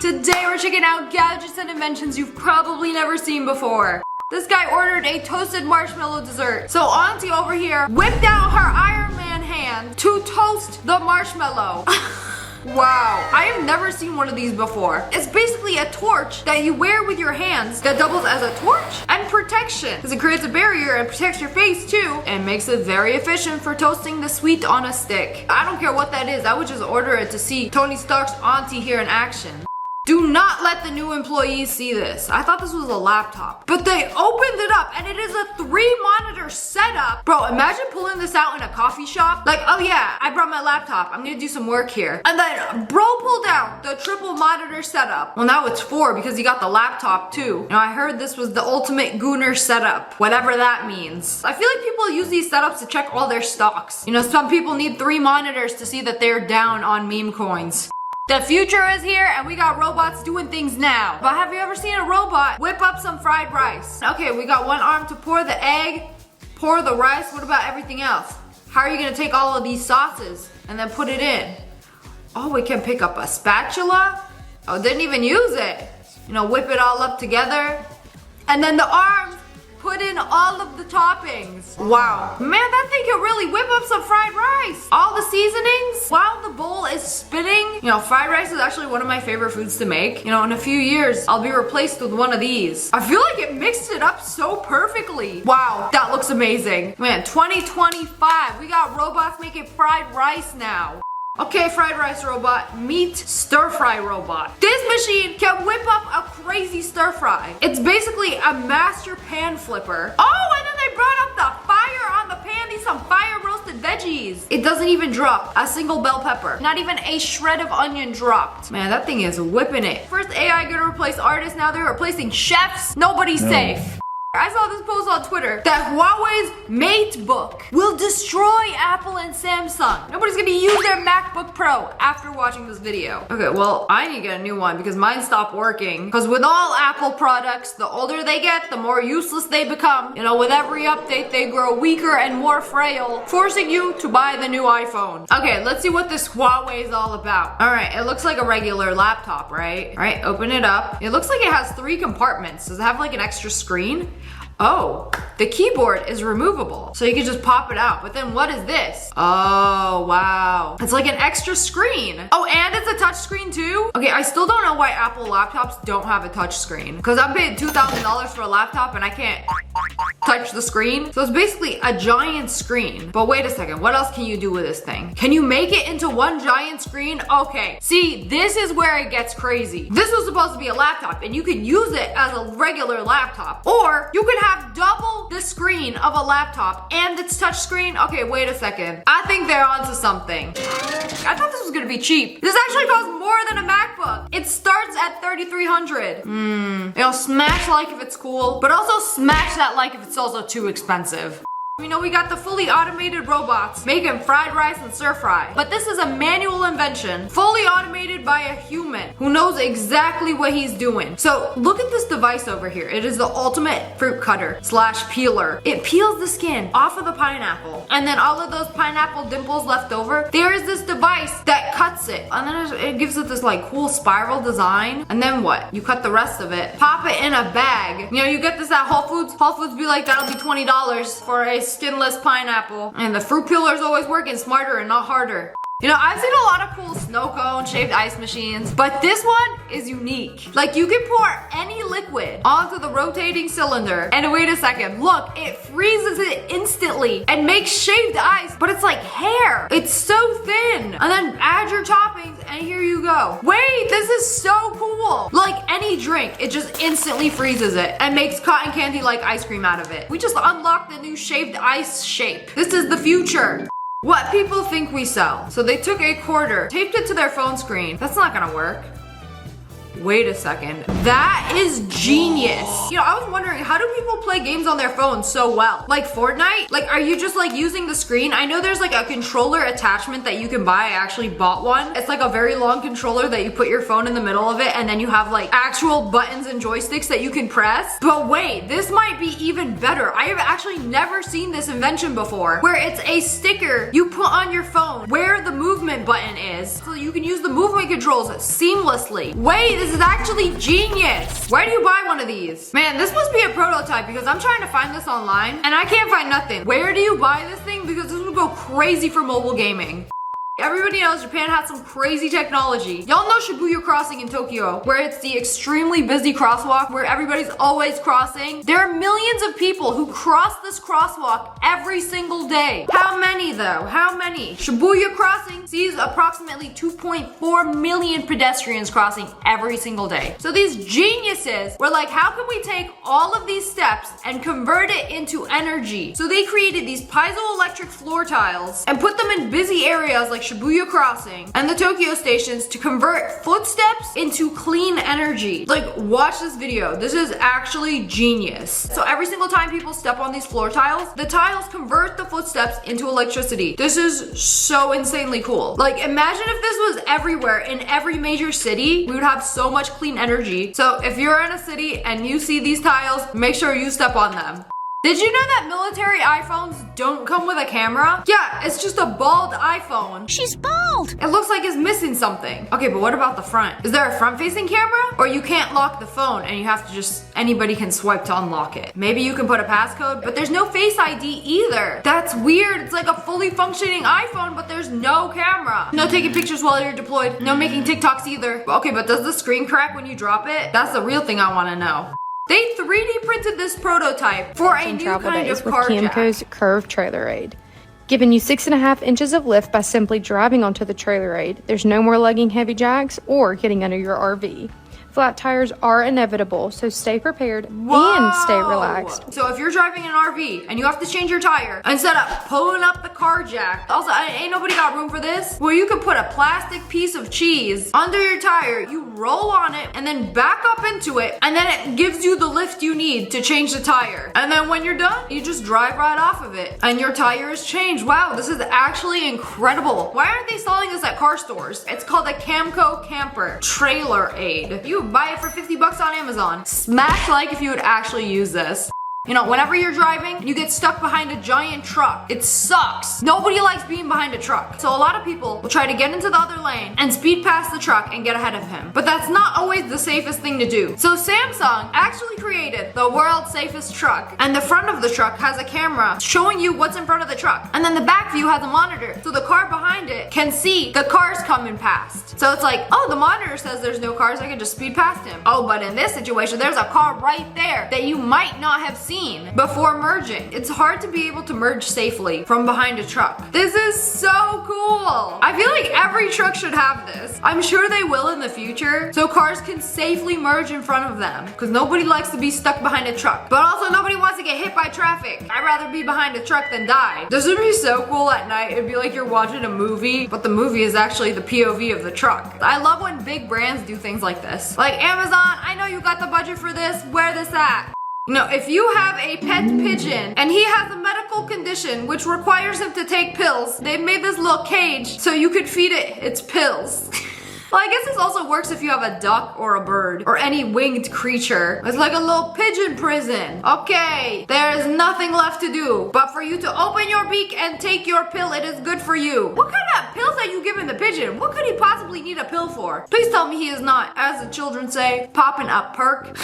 Today we're checking out gadgets and inventions you've probably never seen before. This guy ordered a toasted marshmallow dessert. So Auntie over here whipped out her Iron Man hand to toast the marshmallow. Wow, I have never seen one of these before. It's basically a torch that you wear with your hands that doubles as a torch and protection. Because it creates a barrier and protects your face too, and makes it very efficient for toasting the sweet on a stick. I don't care what that is, I would just order it to see Tony Stark's auntie here in action. Do not let the new employees see this. I thought this was a laptop, but they opened it up and it is a 3-monitor setup. Bro, imagine pulling this out in a coffee shop. Like, oh yeah, I brought my laptop. I'm gonna do some work here. And then bro pulled out the triple monitor setup. Well, now it's 4 because he got the laptop too. Now I heard this was the ultimate gooner setup, whatever that means. I feel like people use these setups to check all their stocks. You know, some people need 3 monitors to see that they're down on meme coins. The future is here and we got robots doing things now. But have you ever seen a robot whip up some fried rice? Okay, we got one arm to pour the egg, pour the rice. What about everything else? How are you gonna take all of these sauces and then put it in? Oh, we can pick up a spatula. Oh, didn't even use it. You know, whip it all up together. And then the arms, put in all of the toppings. Wow. Man, that thing can really whip up some fried rice. All the seasonings while the bowl is spinning. You know, fried rice is actually one of my favorite foods to make. You know, in a few years, I'll be replaced with one of these. I feel like it mixed it up so perfectly. Wow, that looks amazing. Man, 2025, we got robots making fried rice now. Okay, fried rice robot, meet stir fry robot. This machine can whip up a crazy stir fry. It's basically a master pan flipper. Oh, and then they brought up the fire on the pan. These some fire roasted veggies. It doesn't even drop a single bell pepper. Not even a shred of onion dropped. Man, that thing is whipping it. First AI gonna replace artists, now they're replacing chefs. Nobody's safe. I saw this post on Twitter that Huawei's MateBook will destroy Apple and Samsung. Nobody's gonna use their MacBook Pro after watching this video. Okay, well, I need to get a new one because mine stopped working. Because with all Apple products, the older they get, the more useless they become. You know, with every update, they grow weaker and more frail, forcing you to buy the new iPhone. Okay, let's see what this Huawei is all about. All right, it looks like a regular laptop, right? All right, open it up. It looks like it has 3 compartments. Does it have like an extra screen? Oh, the keyboard is removable, so you can just pop it out. But then what is this? Oh, wow. It's like an extra screen. Oh, and it's a touch screen too? Okay, I still don't know why Apple laptops don't have a touch screen. Because I paid $2,000 for a laptop and I can't touch the screen. So it's basically a giant screen. But wait a second, what else can you do with this thing? Can you make it into one giant screen? Okay, see, this is where it gets crazy. This was supposed to be a laptop and you could use it as a regular laptop. Or you could have double the screen of a laptop and its touch screen. Okay, wait a second. I think they're onto something. I thought this was gonna be cheap. This actually costs more than a MacBook. It starts at $3,300. You know, smash like if it's cool, but also smash that like if it's also too expensive. You know, we got the fully automated robots making fried rice and stir fry. But this is a manual invention, fully automated by a human who knows exactly what he's doing. So look at this device over here. It is the ultimate fruit cutter slash peeler. It peels the skin off of the pineapple. And then all of those pineapple dimples left over, there is this device that cuts it. And then it gives it this like cool spiral design. And then what? You cut the rest of it, pop it in a bag. You know, you get this at Whole Foods. Whole Foods be like, that'll be $20 for a skinless pineapple. And the fruit peeler is always working smarter and not harder. You know, I've seen a lot of cool snow cone shaved ice machines, but this one is unique. Like, you can pour any liquid onto the rotating cylinder, and wait a second, look, it freezes it instantly and makes shaved ice, but it's like hair. It's so thin. And then add your toppings, and here you go. Wait, this is so cool. Like any drink, it just instantly freezes it and makes cotton candy like ice cream out of it. We just unlocked the new shaved ice shape. This is the future. What people think we sell. So they took a quarter, taped it to their phone screen. That's not gonna work. Wait a second. That is genius. You know, I was wondering, how do people play games on their phones so well? Like Fortnite? Like, are you just like using the screen? I know there's like a controller attachment that you can buy. I actually bought one. It's like a very long controller that you put your phone in the middle of it and then you have like actual buttons and joysticks that you can press. But wait, this might be even better. I have actually never seen this invention before, where it's a sticker you put on your phone where the movement button is. So you can use the movement controls seamlessly. Wait, this is actually genius. Where do you buy one of these? Man, this must be a prototype because I'm trying to find this online and I can't find nothing. Where do you buy this thing? Because this would go crazy for mobile gaming. Everybody knows Japan has some crazy technology. Y'all know Shibuya Crossing in Tokyo, where it's the extremely busy crosswalk where everybody's always crossing. There are millions of people who cross this crosswalk every single day. How many though? How many? Shibuya Crossing sees approximately 2.4 million pedestrians crossing every single day. So these geniuses were like, how can we take all of these steps and convert it into energy? So they created these piezoelectric floor tiles and put them in busy areas like Shibuya Crossing and the Tokyo stations to convert footsteps into clean energy. Like, watch this video. This is actually genius. So every single time people step on these floor tiles, the tiles convert the footsteps into electricity. This is so insanely cool. Like, imagine if this was everywhere in every major city, we would have so much clean energy. So if you're in a city and you see these tiles, make sure you step on them. Did you know that military iPhones don't come with a camera? Yeah, it's just a bald iPhone. She's bald! It looks like it's missing something. Okay, but what about the front? Is there a front-facing camera? Or you can't lock the phone and you have to just, anybody can swipe to unlock it. Maybe you can put a passcode, but there's no Face ID either. That's weird. It's like a fully functioning iPhone, but there's no camera. No taking pictures while you're deployed. No making TikToks either. Okay, but does the screen crack when you drop it? That's the real thing I want to know. They 3D printed this prototype for a new kind of car jack. Camco's curved trailer aid, giving you 6.5 inches of lift by simply driving onto the trailer aid. There's no more lugging heavy jacks or getting under your RV. Flat tires are inevitable, so stay prepared and stay relaxed. So if you're driving an RV and you have to change your tire, instead of pulling up the car jack, also ain't nobody got room for this, where you could put a plastic piece of cheese under your tire, you roll on it and then back up into it, and then it gives you the lift you need to change the tire. And then when you're done, you just drive right off of it and your tire is changed. Wow, this is actually incredible. Why aren't they selling this at car stores? It's called a Camco Camper Trailer Aid. You buy it for 50 bucks on Amazon. Smash like if you would actually use this. You know, whenever you're driving and you get stuck behind a giant truck, it sucks. Nobody likes being behind a truck. So a lot of people will try to get into the other lane and speed past the truck and get ahead of him. But that's not always the safest thing to do. So Samsung actually created the world's safest truck. And the front of the truck has a camera showing you what's in front of the truck. And then the back view has a monitor. So the car behind it can see the cars coming past. So it's like, oh, the monitor says there's no cars, I can just speed past him. Oh, but in this situation, there's a car right there that you might not have seen before merging. It's hard to be able to merge safely from behind a truck. This is so cool. I feel like every truck should have this. I'm sure they will in the future, so cars can safely merge in front of them, because nobody likes to be stuck behind a truck. But also nobody wants to get hit by traffic. I'd rather be behind a truck than die. This would be so cool at night. It'd be like you're watching a movie, but the movie is actually the POV of the truck. I love when big brands do things like this. Like Amazon, I know you got the budget for this, where this at? You know, if you have a pet pigeon and he has a medical condition which requires him to take pills, they've made this little cage so you could feed it its pills. Well, I guess this also works if you have a duck or a bird or any winged creature. It's like a little pigeon prison. Okay, there is nothing left to do but for you to open your beak and take your pill. It is good for you. What kind of pills are you giving the pigeon? What could he possibly need a pill for? Please tell me he is not, as the children say, popping a perk.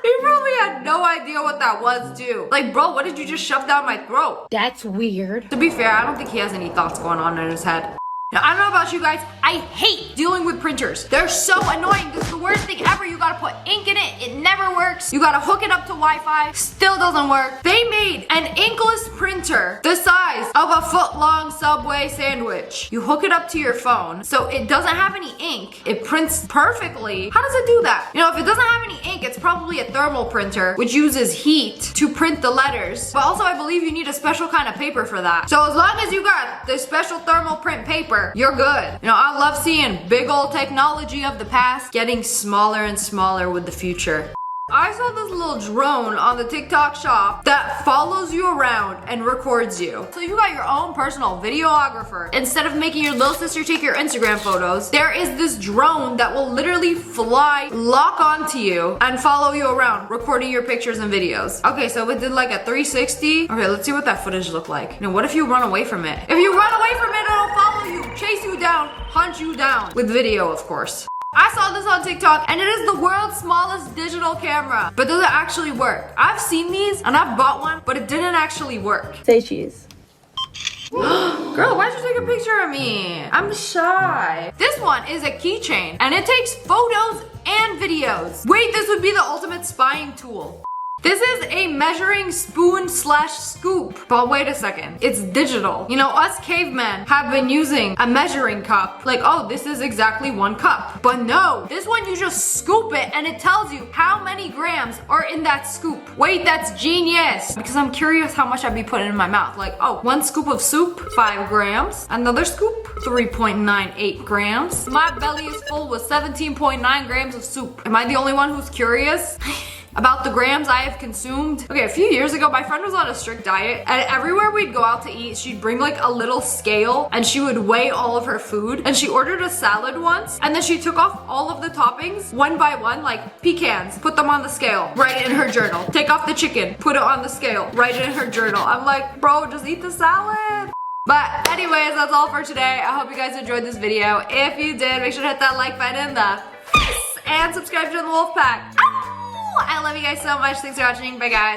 He probably had no idea what that was too. Like, bro, what did you just shove down my throat? That's weird. To be fair, I don't think he has any thoughts going on in his head. Now, I don't know about you guys, I hate dealing with printers. They're so annoying. This is the worst thing ever. You gotta put ink in it, it never works. You gotta hook it up to Wi-Fi, still doesn't work. They made an inkless printer the size of a foot-long Subway sandwich. You hook it up to your phone, so it doesn't have any ink. It prints perfectly. How does it do that? You know, if it doesn't have any ink, it's probably a thermal printer, which uses heat to print the letters. But also, I believe you need a special kind of paper for that. So as long as you got this special thermal print paper, you're good. You know, I love seeing big old technology of the past getting smaller and smaller with the future. I saw this little drone on the TikTok shop that follows you around and records you. So you got your own personal videographer. Instead of making your little sister take your Instagram photos, there is this drone that will literally fly, lock onto you, and follow you around, recording your pictures and videos. Okay, so it did like a 360. Okay, let's see what that footage looked like. Now, what if you run away from it? If you run away from it, it'll follow you, chase you down, hunt you down. With video, of course. I saw this on TikTok and it is the world's smallest digital camera. But does it actually work? I've seen these and I've bought one, but it didn't actually work. Say cheese. Girl, why'd you take a picture of me? I'm shy. This one is a keychain and it takes photos and videos. Wait, this would be the ultimate spying tool. This is a measuring spoon / scoop. But wait a second, it's digital. You know, us cavemen have been using a measuring cup. Like, oh, this is exactly 1 cup. But no, this one you just scoop it and it tells you how many grams are in that scoop. Wait, that's genius. Because I'm curious how much I'd be putting in my mouth. Like, oh, 1 scoop of soup, 5 grams. Another scoop, 3.98 grams. My belly is full with 17.9 grams of soup. Am I the only one who's curious about the grams I have consumed? Okay, a few years ago, my friend was on a strict diet, and everywhere we'd go out to eat, she'd bring like a little scale, and she would weigh all of her food. And she ordered a salad once, and then she took off all of the toppings one by one, like pecans, put them on the scale, write it in her journal. Take off the chicken, put it on the scale, write it in her journal. I'm like, bro, just eat the salad. But anyways, that's all for today. I hope you guys enjoyed this video. If you did, make sure to hit that like button in the face and subscribe to the Wolf Pack. I love you guys so much. Thanks for watching. Bye, guys.